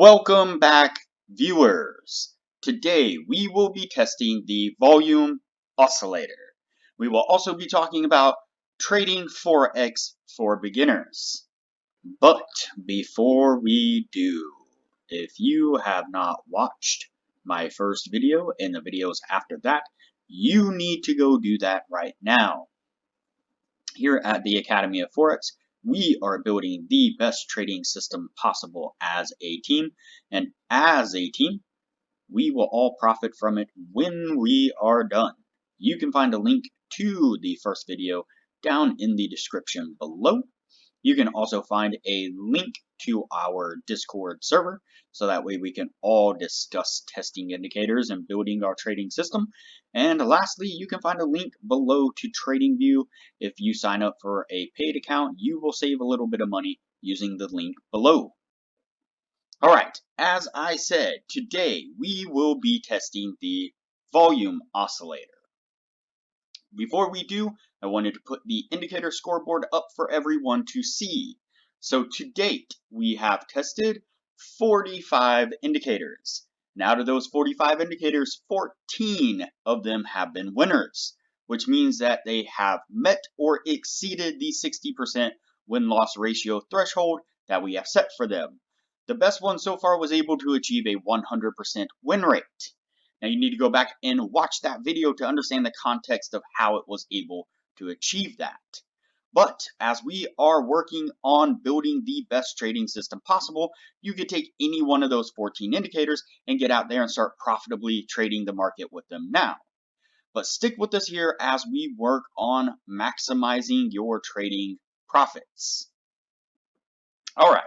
Welcome back, viewers. Today we will be testing the volume oscillator. We will also be talking about trading Forex for beginners. But before we do, if you have not watched my first video and the videos after that, you need to go do that right now. Here at the Academy of Forex, we are building the best trading system possible as a team, and as a team, we will all profit from it when we are done. You can find a link to the first video down in the description below. You can also find a link to our Discord server, so that way we can all discuss testing indicators and building our trading system. And lastly, you can find a link below to TradingView. If you sign up for a paid account, you will save a little bit of money using the link below. Alright, as I said, today we will be testing the volume oscillator. Before we do, I wanted to put the indicator scoreboard up for everyone to see. So to date, we have tested 45 indicators. And out of those 45 indicators, 14 of them have been winners, which means that they have met or exceeded the 60% win-loss ratio threshold that we have set for them. The best one so far was able to achieve a 100% win rate. Now you need to go back and watch that video to understand the context of how it was able to achieve that. But as we are working on building the best trading system possible, you could take any one of those 14 indicators and get out there and start profitably trading the market with them now. But stick with us here as we work on maximizing your trading profits. All right.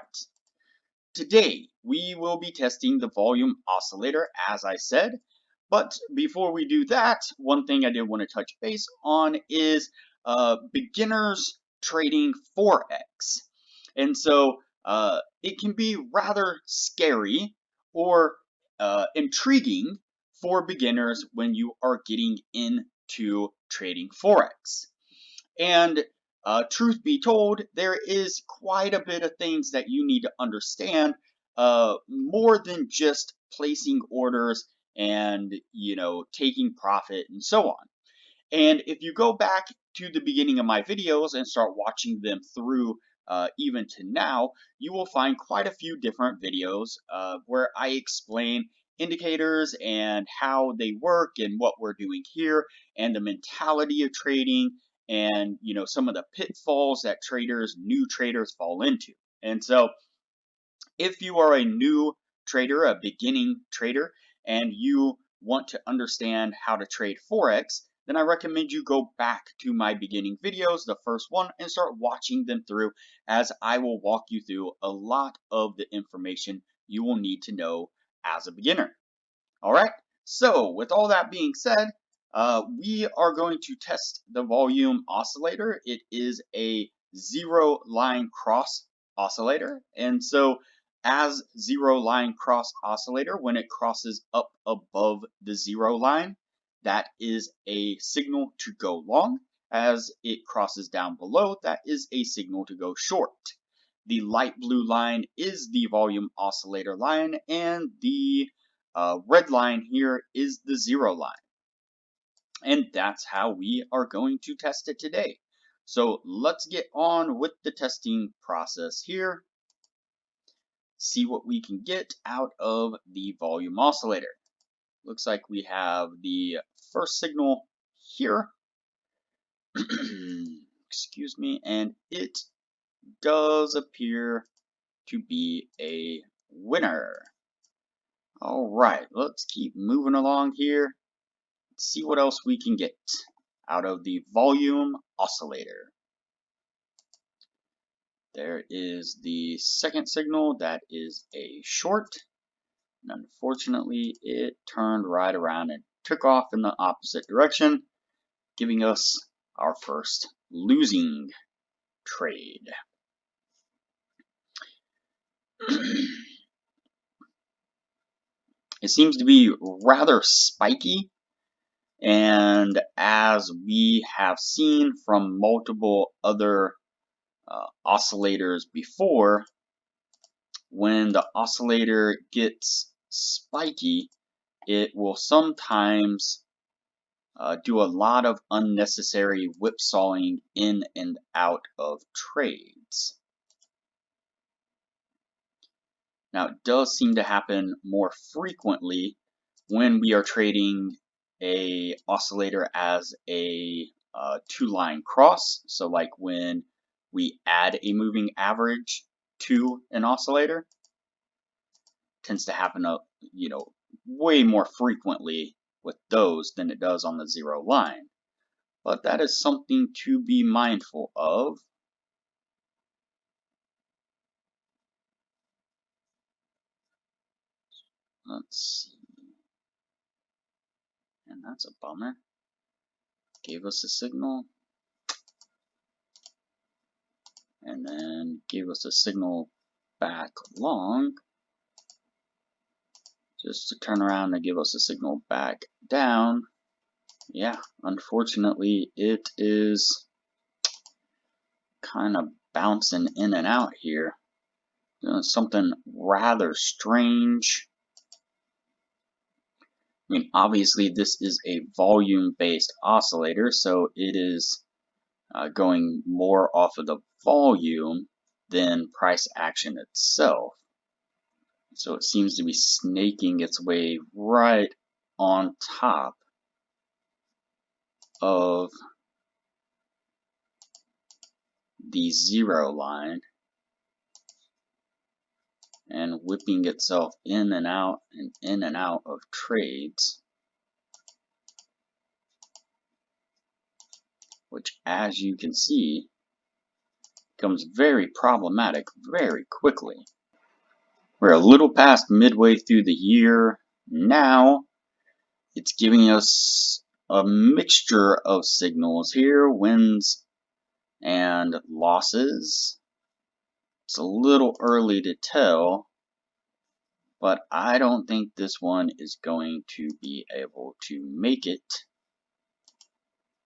Today, we will be testing the volume oscillator, as I said. But before we do that, one thing I did want to touch base on is beginners trading Forex. And so it can be rather scary or intriguing for beginners when you are getting into trading Forex. And truth be told, there is quite a bit of things that you need to understand, more than just placing orders and taking profit and so on. And if you go back to the beginning of my videos and start watching them through even to now, you will find quite a few different videos where I explain indicators and how they work and what we're doing here and the mentality of trading and some of the pitfalls that new traders fall into. And so if you are a new trader, a beginning trader, and you want to understand how to trade Forex, then I recommend you go back to my beginning videos, the first one, and start watching them through, as I will walk you through a lot of the information you will need to know as a beginner. All right, so with all that being said, we are going to test the volume oscillator. It is a zero line cross oscillator. And so as zero line cross oscillator, when it crosses up above the zero line, that is a signal to go long. As it crosses down below, that is a signal to go short. The light blue line is the volume oscillator line, and the red line here is the zero line. And that's how we are going to test it today. So let's get on with the testing process here. See what we can get out of the volume oscillator. Looks like we have the first signal here. Excuse me, and it does appear to be a winner. All right, let's keep moving along here. Let's see what else we can get out of the volume oscillator. There is the second signal, that is a short. And unfortunately, it turned right around and took off in the opposite direction, giving us our first losing trade. It seems to be rather spiky, and as we have seen from multiple other oscillators before, when the oscillator gets spiky, it will sometimes do a lot of unnecessary whipsawing in and out of trades. Now, it does seem to happen more frequently when we are trading a oscillator as a two-line cross. So like when we add a moving average to an oscillator, tends to happen way more frequently with those than it does on the zero line. But that is something to be mindful of. Let's see. And that's a bummer. Gave us a signal. And then gave us a signal back long. Just to turn around and give us a signal back down. Yeah, unfortunately, it is kind of bouncing in and out here. Something rather strange. I mean, obviously, this is a volume-based oscillator, so it is going more off of the volume than price action itself. So it seems to be snaking its way right on top of the zero line and whipping itself in and out and in and out of trades, which, as you can see, becomes very problematic very quickly. We're a little past midway through the year now. It's giving us a mixture of signals here, wins and losses. It's a little early to tell, but I don't think this one is going to be able to make it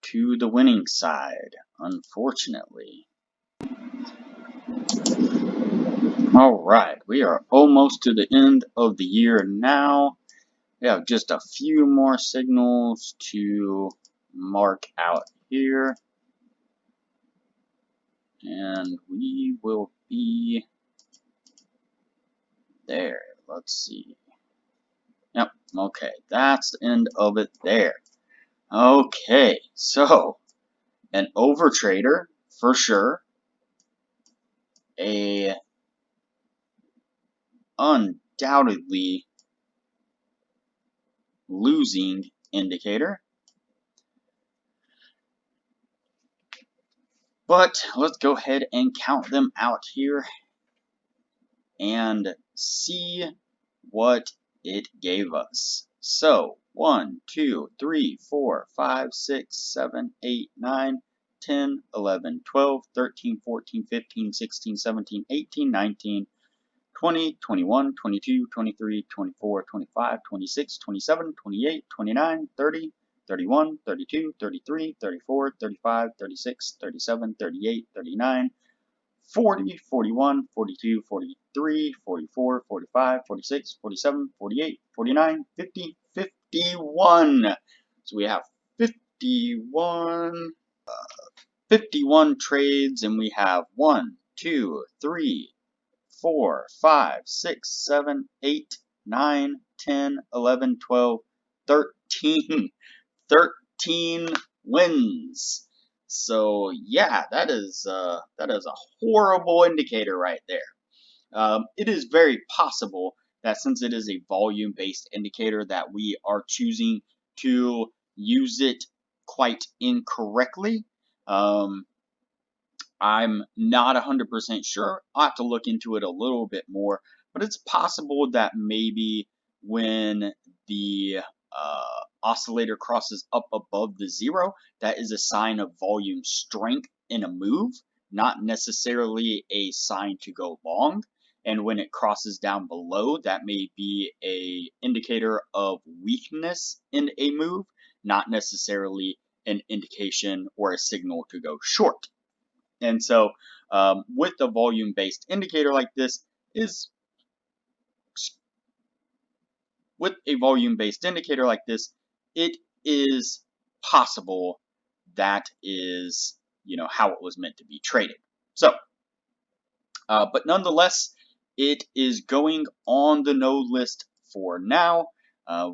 to the winning side, unfortunately. Alright, we are almost to the end of the year now. We have just a few more signals to mark out here. And we will be there. Let's see. Yep, okay, that's the end of it there. Okay, so an overtrader for sure. A undoubtedly losing indicator. But let's go ahead and count them out here and see what it gave us. So 1, 2, 3, 4, 5, 6, 7, 8, 9, 10, 11, 12, 13, 14, 15, 16, 17, 18, 19, 20, 21, 22, 23, 24, 25, 26, 27, 28, 29, 30, 31, 32, 33, 34, 35, 36, 37, 38, 39, 40, 41, 42, 43, 44, 45, 46, 47, 48, 49, 50, 51. So we have 51 trades, and we have 1, 2, 3, 4, 5, 6, 7, 8, 9, 10, 11, 12, 13. 13 wins. So yeah, that is a horrible indicator right there. It is very possible that since it is a volume-based indicator that we are choosing to use it quite incorrectly. I'm not 100% sure. I'll have to look into it a little bit more, but it's possible that maybe when the oscillator crosses up above the zero, that is a sign of volume strength in a move, not necessarily a sign to go long. And when it crosses down below, that may be a indicator of weakness in a move, not necessarily an indication or a signal to go short. And so with a volume-based indicator like this, is with a volume-based indicator like this, it is possible that is, how it was meant to be traded. So, but nonetheless, it is going on the no list for now.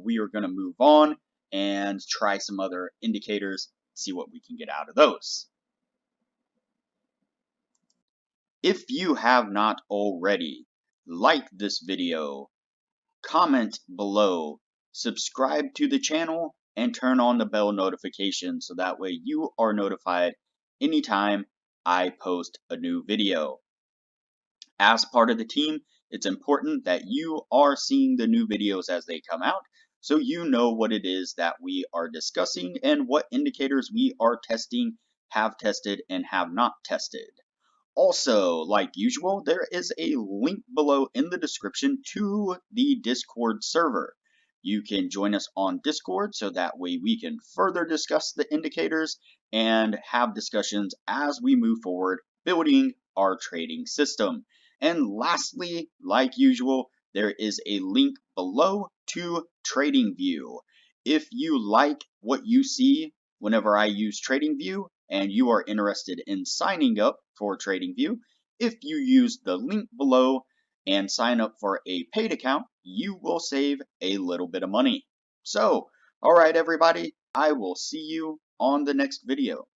We are going to move on and try some other indicators, see what we can get out of those. If you have not already, like this video, comment below, subscribe to the channel, and turn on the bell notification so that way you are notified anytime I post a new video. As part of the team, it's important that you are seeing the new videos as they come out so you know what it is that we are discussing and what indicators we are testing, have tested, and have not tested. Also, like usual, there is a link below in the description to the Discord server. You can join us on Discord so that way we can further discuss the indicators and have discussions as we move forward building our trading system. And lastly, like usual, there is a link below to TradingView. If you like what you see whenever I use TradingView, and you are interested in signing up for TradingView, if you use the link below and sign up for a paid account, you will save a little bit of money. So, alright everybody, I will see you on the next video.